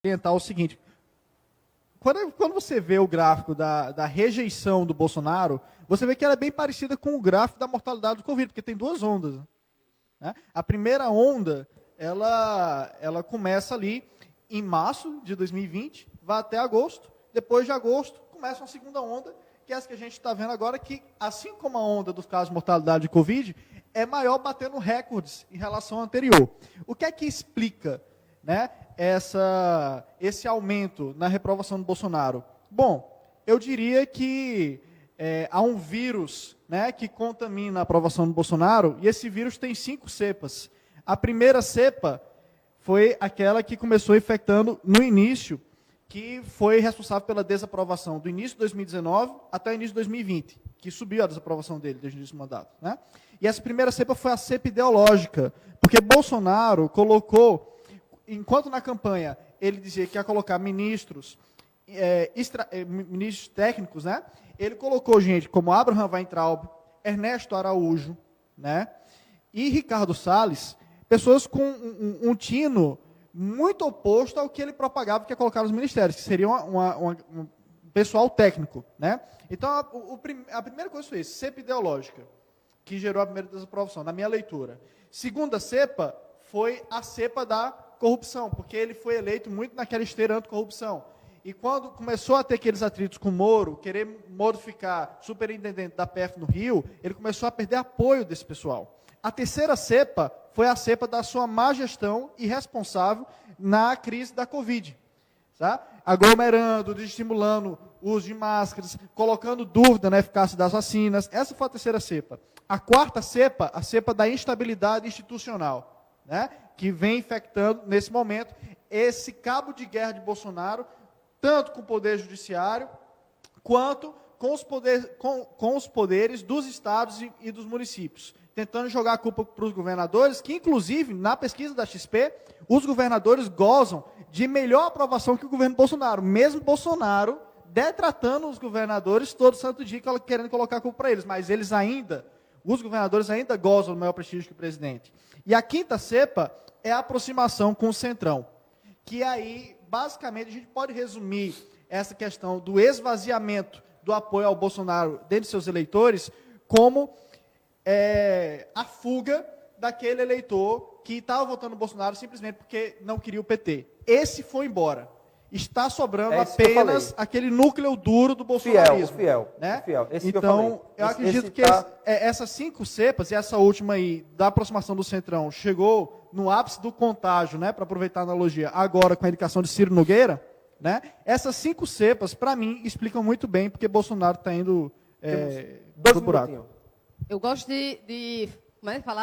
orientar o seguinte. Quando você vê o gráfico da rejeição do Bolsonaro, você vê que ela é bem parecida com o gráfico da mortalidade do Covid, porque tem duas ondas. Né? A primeira onda, ela começa ali em março de 2020, vai até agosto. Depois de agosto, começa uma segunda onda, que é essa que a gente está vendo agora, que, assim como a onda dos casos de mortalidade de Covid, é maior, batendo recordes em relação ao anterior. O que é que explica, né, esse aumento na reprovação do Bolsonaro? Bom, eu diria que há um vírus, né, que contamina a aprovação do Bolsonaro, e esse vírus tem 5 cepas. A primeira cepa foi aquela que começou infectando no início, que foi responsável pela desaprovação do início de 2019 até o início de 2020, que subiu a desaprovação dele desde o início do mandato. Né? E essa primeira cepa foi a cepa ideológica, porque Bolsonaro colocou, enquanto na campanha ele dizia que ia colocar ministros, ministros técnicos, né? Ele colocou gente como Abraham Weintraub, Ernesto Araújo, né? E Ricardo Salles, pessoas com um tino muito oposto ao que ele propagava, que é colocar nos ministérios, que seria um pessoal técnico. Né? Então, a primeira coisa foi isso, cepa ideológica, que gerou a primeira desaprovação, na minha leitura. Segunda cepa foi a cepa da corrupção, porque ele foi eleito muito naquela esteira anticorrupção. E quando começou a ter aqueles atritos com o Moro, querer modificar superintendente da PF no Rio, ele começou a perder apoio desse pessoal. A terceira cepa foi a cepa da sua má gestão irresponsável na crise da Covid. Tá? Aglomerando, desestimulando o uso de máscaras, colocando dúvida na eficácia das vacinas. Essa foi a terceira cepa. A quarta cepa, a cepa da instabilidade institucional, né? Que vem infectando, nesse momento, esse cabo de guerra de Bolsonaro, tanto com o Poder Judiciário, quanto com os poderes dos estados e dos municípios, tentando jogar a culpa para os governadores, que, inclusive, na pesquisa da XP, os governadores gozam de melhor aprovação que o governo Bolsonaro, mesmo Bolsonaro detratando os governadores todo santo dia, querendo colocar a culpa para eles, mas os governadores ainda gozam do maior prestígio que o presidente. E a quinta cepa é a aproximação com o Centrão, que aí, basicamente, a gente pode resumir essa questão do esvaziamento do apoio ao Bolsonaro dentro de seus eleitores como a fuga daquele eleitor que estava votando no Bolsonaro simplesmente porque não queria o PT. Esse foi embora. Está sobrando apenas aquele núcleo duro do bolsonarismo. Fiel. Então, eu acredito que essas 5 cepas, e essa última aí, da aproximação do Centrão, chegou no ápice do contágio, né, para aproveitar a analogia, agora com a indicação de Ciro Nogueira, né, essas 5 cepas, para mim, explicam muito bem porque Bolsonaro está indo do buraco. Eu gosto de falar